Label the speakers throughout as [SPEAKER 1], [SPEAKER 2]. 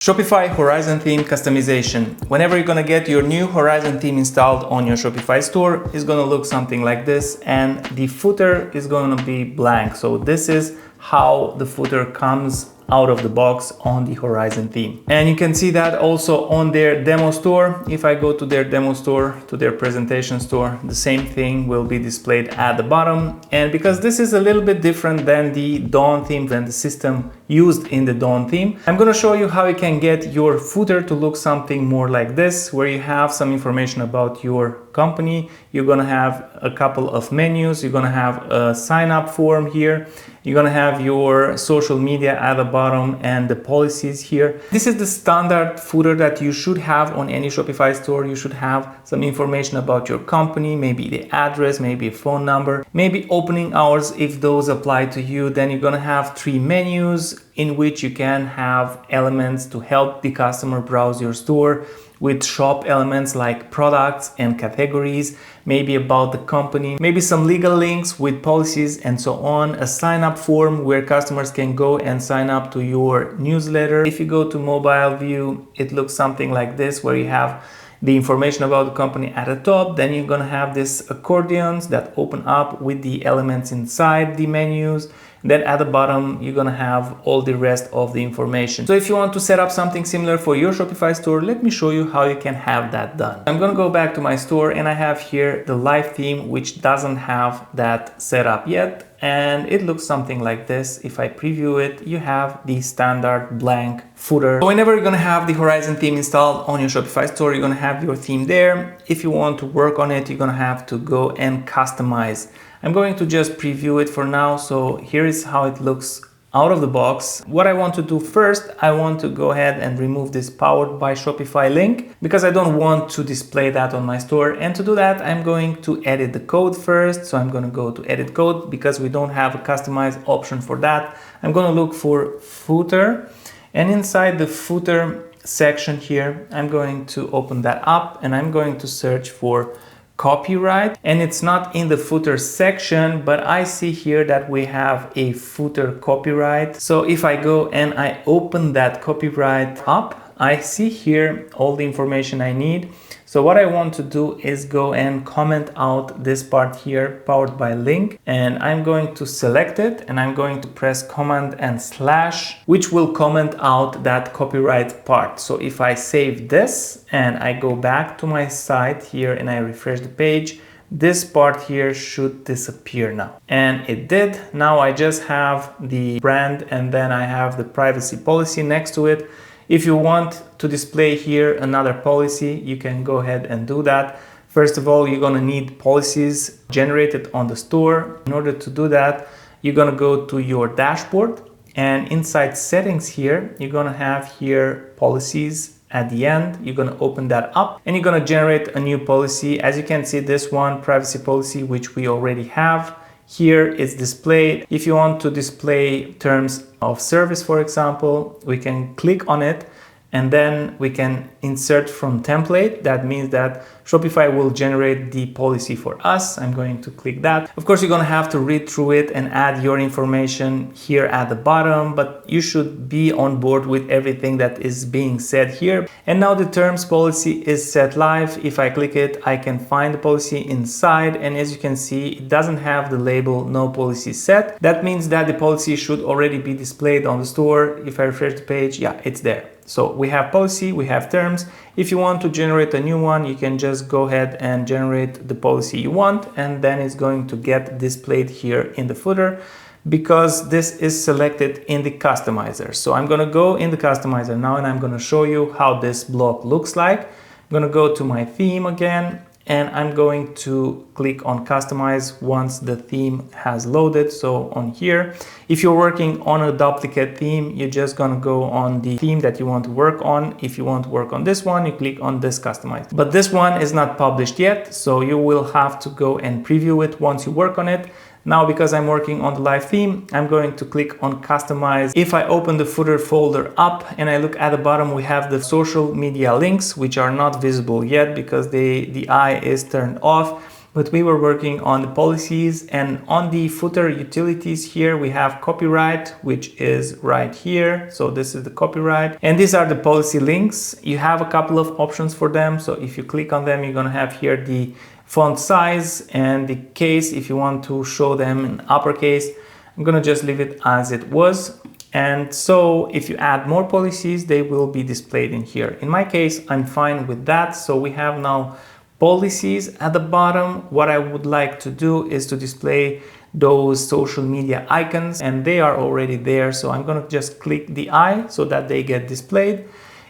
[SPEAKER 1] Shopify Horizon theme customization. Whenever you're gonna get your new Horizon theme installed on your Shopify store, it's gonna look something like this, and the footer is gonna be blank. So this is how the footer comes out of the box on the Horizon theme. And you can see that also on their demo store. If I go to their demo store, to their presentation store, the same thing will be displayed at the bottom. And because this is a little bit different than the Dawn theme, than the system used in the Dawn theme, I'm gonna show you how you can get your footer to look something more like this, where you have some information about your company. You're gonna have a couple of menus. You're gonna have a sign up form here. You're gonna have your social media at the bottom and the policies here. This is the standard footer that you should have on any Shopify store. You should have some information about your company, maybe the address, maybe a phone number, maybe opening hours if those apply to you. Then you're gonna have 3 menus in which you can have elements to help the customer browse your store, with shop elements like products and categories, maybe about the company, maybe some legal links with policies and so on, a sign up form where customers can go and sign up to your newsletter. If you go to mobile view, it looks something like this, where you have the information about the company at the top. Then you're gonna have these accordions that open up with the elements inside the menus. Then at the bottom, you're gonna have all the rest of the information. So if you want to set up something similar for your Shopify store, let me show you how you can have that done. I'm gonna go back to my store and I have here the live theme, which doesn't have that set up yet. And it looks something like this. If I preview it, you have the standard blank footer. So whenever you're gonna have the Horizon theme installed on your Shopify store, you're gonna have your theme there. If you want to work on it, you're gonna have to go and customize. I'm going to just preview it for now. So here is how it looks out of the box. What I want to do first, I want to go ahead and remove this powered by Shopify link, because I don't want to display that on my store. And to do that, I'm going to edit the code first. So I'm going to go to edit code, because we don't have a customize option for that. I'm going to look for footer, and inside the footer section here, I'm going to open that up and I'm going to search for copyright. And it's not in the footer section, but I see here that we have a footer copyright. So if I go and I open that copyright up, I see here all the information I need. So what I want to do is go and comment out this part here, powered by link, and I'm going to select it and I'm going to press command and slash, which will comment out that copyright part. So if I save this and I go back to my site here and I refresh the page, this part here should disappear now. And it did. Now I just have the brand and then I have the privacy policy next to it. If you want to display here another policy, you can go ahead and do that. First of all, you're gonna need policies generated on the store. In order to do that, you're gonna go to your dashboard, and inside settings here, you're gonna have here policies at the end. You're gonna open that up and you're gonna generate a new policy. As you can see, this one, privacy policy, which we already have. Here is displayed. If you want to display terms of service, for example, we can click on it and then we can insert from template. That means that Shopify will generate the policy for us. I'm going to click that. Of course, you're going to have to read through it and add your information here at the bottom, but you should be on board with everything that is being said here. And now the terms policy is set live. If I click it, I can find the policy inside. And as you can see, it doesn't have the label no policy set. That means that the policy should already be displayed on the store. If I refresh the page, yeah, it's there. So we have policy, we have terms. If you want to generate a new one, you can just go ahead and generate the policy you want, and then it's going to get displayed here in the footer, because this is selected in the customizer. So I'm going to go in the customizer now and I'm going to show you how this block looks like. I'm going to go to my theme again and I'm going to click on customize once the theme has loaded. So on here, if you're working on a duplicate theme, you're just gonna go on the theme that you want to work on. If you want to work on this one, you click on this customize. But this one is not published yet, so you will have to go and preview it once you work on it. Now, because I'm working on the live theme, I'm going to click on customize. If I open the footer folder up and I look at the bottom, we have the social media links, which are not visible yet because the eye is turned off. but we were working on the policies. And on the footer utilities here, we have copyright, which is right here. So this is the copyright, and these are the policy links. You have a couple of options for them. So if you click on them, you're gonna have here the font size and the case if you want to show them in uppercase. I'm gonna just leave it as it was. And so if you add more policies, they will be displayed in here. In my case, I'm fine with that. So we have now policies at the bottom. What I would like to do is to display those social media icons, and they are already there. So I'm going to just click the eye so that they get displayed.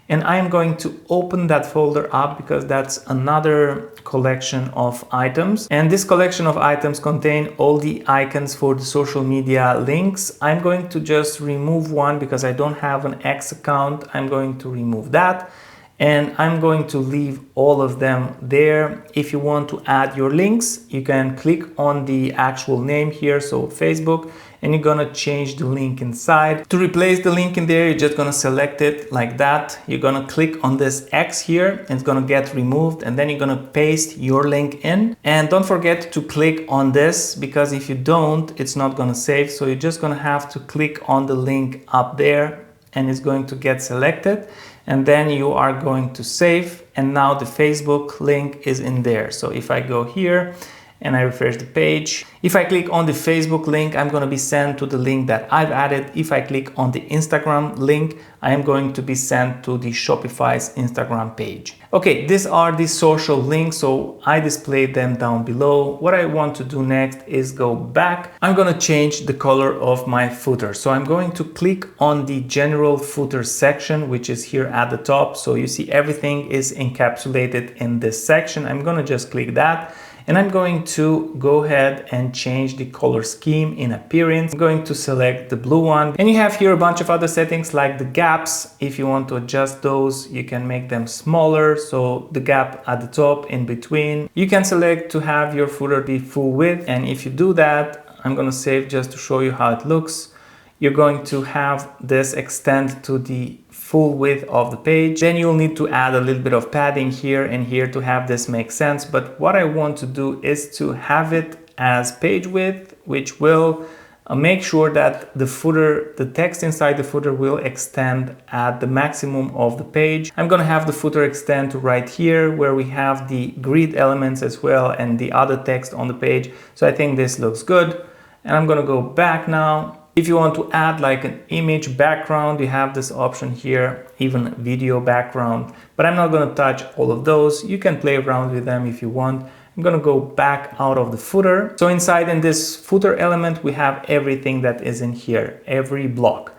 [SPEAKER 1] And I'm going to open that folder up because that's another collection of items. And this collection of items contain all the icons for the social media links. I'm going to just remove one because I don't have an X account. I'm going to remove that. And I'm going to leave all of them there. If you want to add your links, you can click on the actual name here, so Facebook, and you're gonna change the link inside. To replace the link in there, you're just gonna select it like that. You're gonna click on this X here, and it's gonna get removed, and then you're gonna paste your link in. And don't forget to click on this, because if you don't, it's not gonna save. So you're just gonna have to click on the link up there, and it's going to get selected. And then you are going to save, and now the Facebook link is in there. So if I go here and I refresh the page, if I click on the Facebook link, I'm going to be sent to the link that I've added. If I click on the Instagram link, I am going to be sent to the Shopify's Instagram page. Okay, these are the social links, so I displayed them down below. What I want to do next is go back. I'm going to change the color of my footer. So I'm going to click on the general footer section, which is here at the top. So you see everything is encapsulated in this section. I'm going to just click that. And I'm going to go ahead and change the color scheme in appearance. I'm going to select the blue one. And you have here a bunch of other settings like the gaps. If you want to adjust those, you can make them smaller. So the gap at the top, in between. You can select to have your footer be full width. And if you do that, I'm going to save just to show you how it looks. You're going to have this extend to the full width of the page. Then you'll need to add a little bit of padding here and here to have this make sense. But what I want to do is to have it as page width, which will make sure that the footer, the text inside the footer will extend at the maximum of the page. I'm going to have the footer extend to right here where we have the grid elements as well and the other text on the page. So I think this looks good. And I'm going to go back now. If you want to add like an image background, you have this option here, even video background, but I'm not going to touch all of those. You can play around with them if you want. I'm going to go back out of the footer. So inside in this footer element, we have everything that is in here, every block.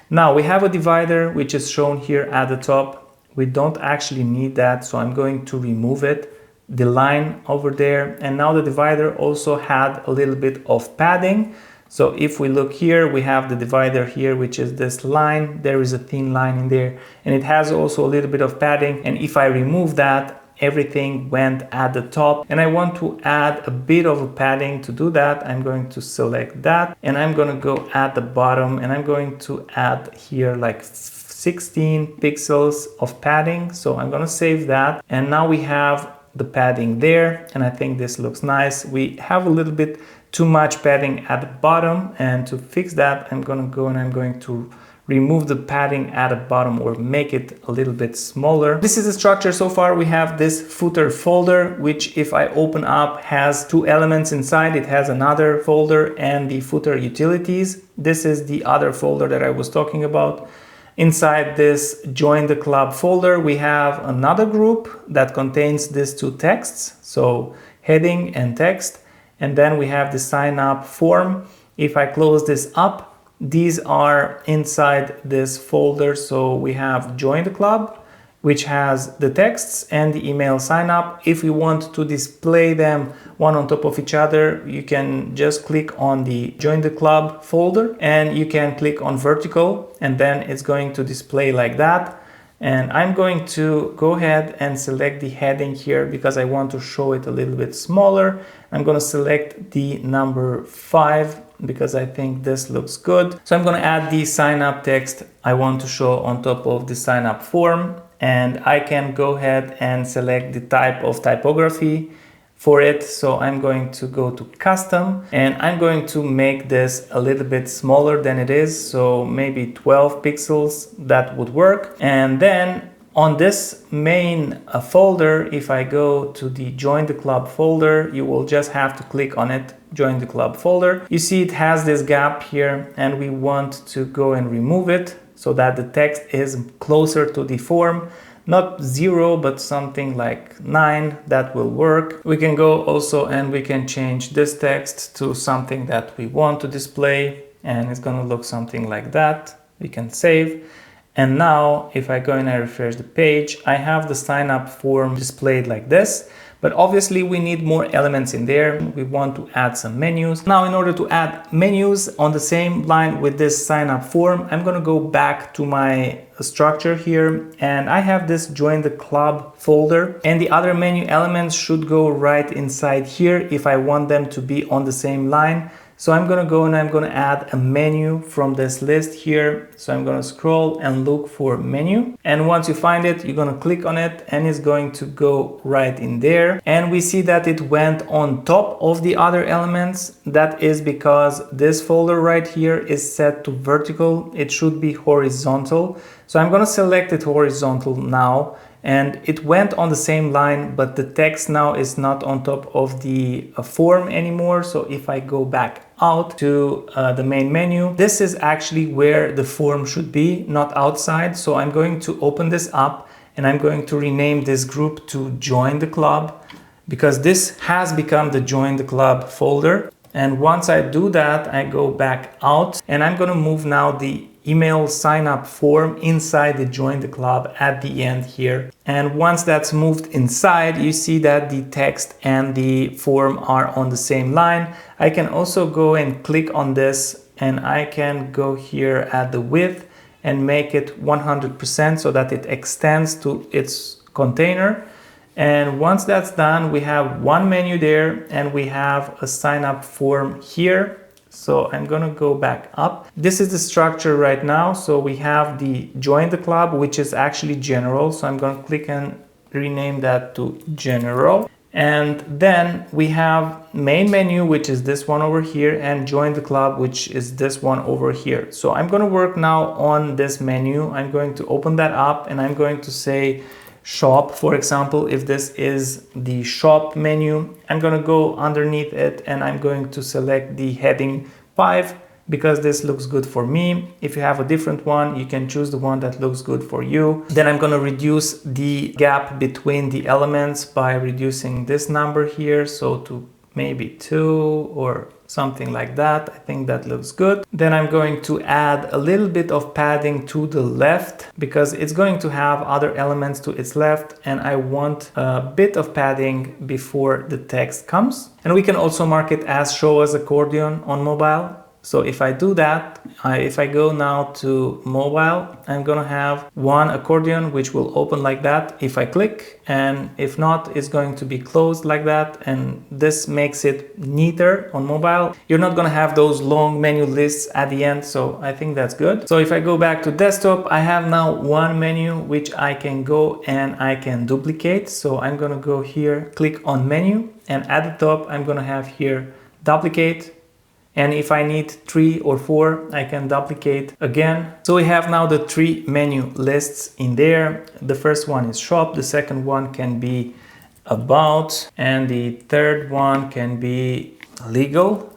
[SPEAKER 1] Now we have a divider, which is shown here at the top. We don't actually need that, so I'm going to remove it. The line over there. And now the divider also had a little bit of padding. So if we look here, we have the divider here, which is this line. There is a thin line in there, and it has also a little bit of padding. And if I remove that, everything went at the top. And I want to add a bit of a padding. To do that, I'm going to select that, and I'm going to go at the bottom, and I'm going to add here like 16 pixels of padding. So I'm going to save that. And now we have the padding there, and I think this looks nice. We have a little bit too much padding at the bottom, and to fix that, I'm going to go and I'm going to remove the padding at the bottom or make it a little bit smaller. This is the structure so far. We have this footer folder, which if I open up has two elements inside. It has another folder and the footer utilities. This is the other folder that I was talking about. Inside this join the club folder, we have another group that contains these two texts, so heading and text. And then we have the sign up form. If I close this up, these are inside this folder. So we have join the club, which has the texts and the email sign up. If you want to display them one on top of each other, you can just click on the join the club folder and you can click on vertical, and then it's going to display like that. And I'm going to go ahead and select the heading here because I want to show it a little bit smaller. I'm going to select the number 5 because I think this looks good. So I'm going to add the sign up text I want to show on top of the sign up form. And I can go ahead and select the type of typography. for it. So I'm going to go to custom and I'm going to make this a little bit smaller than it is. So maybe 12 pixels, that would work. And then on this main folder, if I go to the join the club folder, you will just have to click on it, join the club folder. You see it has this gap here and we want to go and remove it so that the text is closer to the form. Not 0, but something like 9, that will work. We can go also and we can change this text to something that we want to display and it's gonna look something like that. We can save. And now if I go and I refresh the page, I have the sign up form displayed like this. But obviously we need more elements in there. We want to add some menus. Now in order to add menus on the same line with this sign up form, I'm going to go back to my structure here and I have this join the club folder and the other menu elements should go right inside here if I want them to be on the same line. So I'm going to go and I'm going to add a menu from this list here. So I'm going to scroll and look for menu. And once you find it, you're going to click on it and it's going to go right in there. And we see that it went on top of the other elements. That is because this folder right here is set to vertical. It should be horizontal. So I'm going to select it horizontal now. And it went on the same line, but the text now is not on top of the form anymore. So if I go back out to the main menu, this is actually where the form should be, not outside. So I'm going to open this up and I'm going to rename this group to join the club because this has become the join the club folder. And once I do that, I go back out and I'm going to move now the email sign up form inside the join the club at the end here. And once that's moved inside, you see that the text and the form are on the same line. I can also go and click on this and I can go here at the width and make it 100% so that it extends to its container. And once that's done, we have one menu there and we have a sign up form here. So I'm going to go back up. This is the structure right now. So we have the join the club, which is actually general. So I'm going to click and rename that to general. And then we have main menu, which is this one over here, and join the club, which is this one over here. So I'm going to work now on this menu. I'm going to open that up and I'm going to say shop, for example. If this is the shop menu, I'm going to go underneath it and I'm going to select the heading 5 because this looks good for me. If you have a different one, you can choose the one that looks good for you. Then I'm going to reduce the gap between the elements by reducing this number here, so to maybe 2 or something like that. I think that looks good. Then I'm going to add a little bit of padding to the left because it's going to have other elements to its left and I want a bit of padding before the text comes. And we can also mark it as show as accordion on mobile. So if I do that, if I go now to mobile, I'm gonna have one accordion which will open like that if I click, and if not, it's going to be closed like that, and this makes it neater on mobile. You're not gonna have those long menu lists at the end, so I think that's good. So if I go back to desktop, I have now one menu which I can go and I can duplicate. So I'm gonna go here, click on menu, and at the top I'm gonna have here duplicate. And if I need 3 or 4, I can duplicate again. So we have now the 3 menu lists in there. The first one is shop, the second one can be about, and the third one can be legal.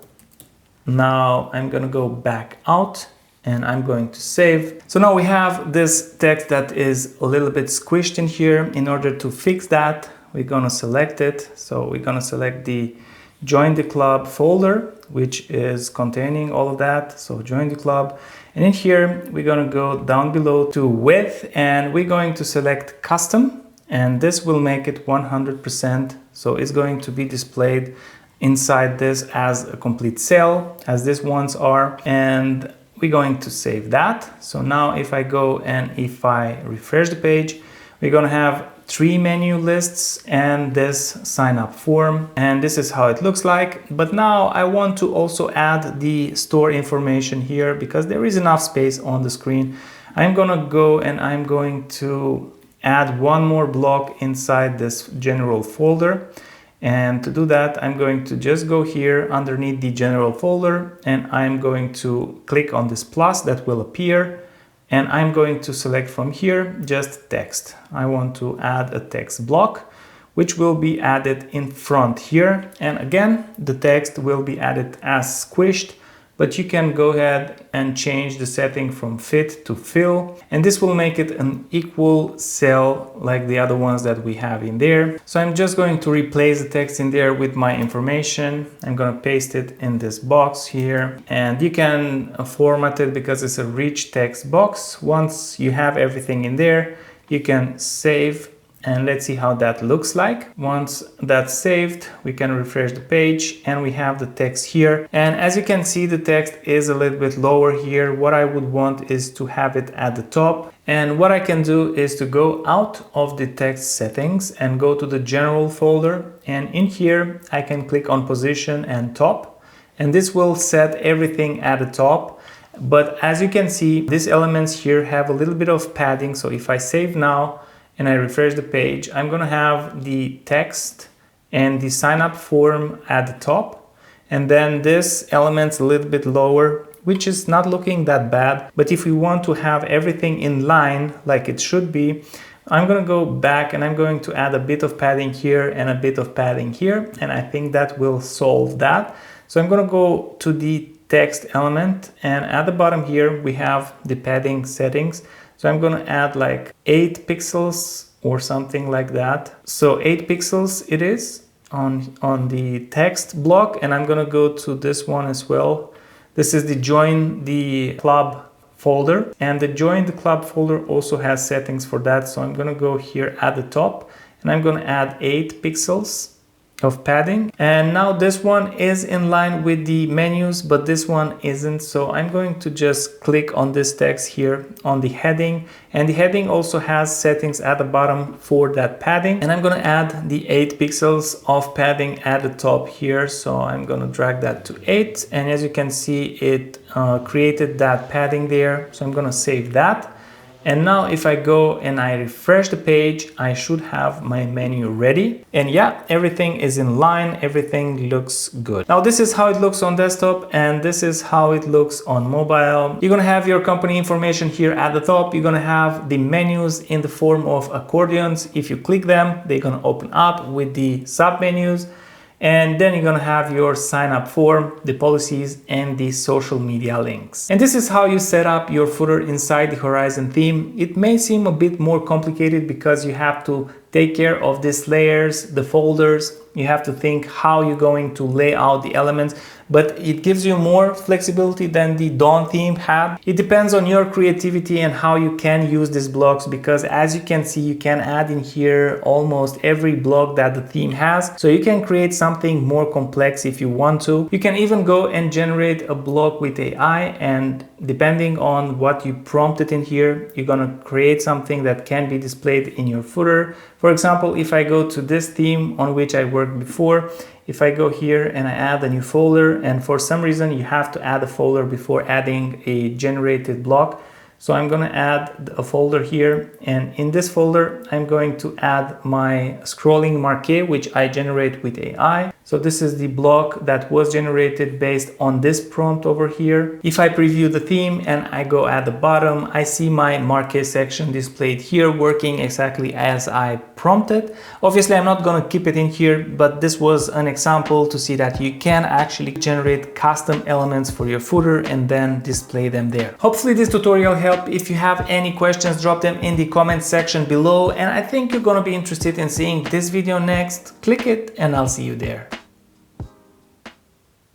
[SPEAKER 1] Now I'm gonna go back out and I'm going to save. So now we have this text that is a little bit squished in here. In order to fix that, we're gonna select it. So we're gonna select the join the club folder, which is containing all of that. So join the club, and in here we're going to go down below to width and we're going to select custom, and this will make it 100%. So it's going to be displayed inside this as a complete cell, as these ones are, and we're going to save that. So now if I go and if I refresh the page, we're going to have 3 menu lists and this sign up form, and this is how it looks like. But now I want to also add the store information here because there is enough space on the screen. I'm gonna go and I'm going to add one more block inside this general folder, And to do that, I'm going to just go here underneath the general folder, and I'm going to click on this plus that will appear. And I'm going to select from here just text. I want to add a text block, which will be added in front here. And again, the text will be added as squished, but you can go ahead and change the setting from fit to fill. And this will make it an equal cell like the other ones that we have in there. So I'm just going to replace the text in there with my information. I'm going to paste it in this box here, and you can format it because it's a rich text box. Once you have everything in there, you can save. And let's see how that looks like. Once that's saved, we can refresh the page and we have the text here. And as you can see, the text is a little bit lower here. What I would want is to have it at the top. And what I can do is to go out of the text settings and go to the general folder. And in here, I can click on position and top. And this will set everything at the top. But as you can see, these elements here have a little bit of padding. So if I save now, and I refresh the page, I'm gonna have the text and the sign up form at the top. And then this element's a little bit lower, which is not looking that bad. But if we want to have everything in line like it should be, I'm gonna go back and I'm going to add a bit of padding here and a bit of padding here. And I think that will solve that. So I'm gonna go to the text element, and at the bottom here, we have the padding settings. So I'm going to add like 8 pixels or something like that. So 8 pixels it is on the text block, and I'm going to go to this one as well. This is the join the club folder, and the join the club folder also has settings for that. So I'm going to go here at the top, and I'm going to add 8 pixels of padding. And now this one is in line with the menus, but this one isn't. So I'm going to just click on this text here on the heading, and the heading also has settings at the bottom for that padding. And I'm going to add the 8 pixels of padding at the top here. So I'm going to drag that to 8, and as you can see, it created that padding there. So I'm going to save that. And now if I go and I refresh the page, I should have my menu ready. And yeah, everything is in line, everything looks good. Now this is how it looks on desktop, and this is how it looks on mobile. You're gonna have your company information here at the top. You're gonna have the menus in the form of accordions. If you click them, they're gonna open up with the sub menus. And then you're gonna have your sign up form, the policies, and the social media links. And this is how you set up your footer inside the Horizon theme. It may seem a bit more complicated because you have to take care of these layers, the folders. You have to think how you're going to lay out the elements, but it gives you more flexibility than the Dawn theme had. It depends on your creativity and how you can use these blocks, because as you can see, you can add in here almost every block that the theme has. So you can create something more complex if you want to. You can even go and generate a block with AI, and depending on what you prompted in here, you're gonna create something that can be displayed in your footer. For example, if I go to this theme on which I worked before, if I go here and I add a new folder, and for some reason you have to add a folder before adding a generated block. So I'm going to add a folder here, and in this folder I'm going to add my scrolling marquee, which I generate with AI. So this is the block that was generated based on this prompt over here. If I preview the theme and I go at the bottom, I see my marquee section displayed here working exactly as I prompted. Obviously, I'm not going to keep it in here, but this was an example to see that you can actually generate custom elements for your footer and then display them there. Hopefully this tutorial helped. If you have any questions, drop them in the comment section below. And I think you're going to be interested in seeing this video next. Click it and I'll see you there.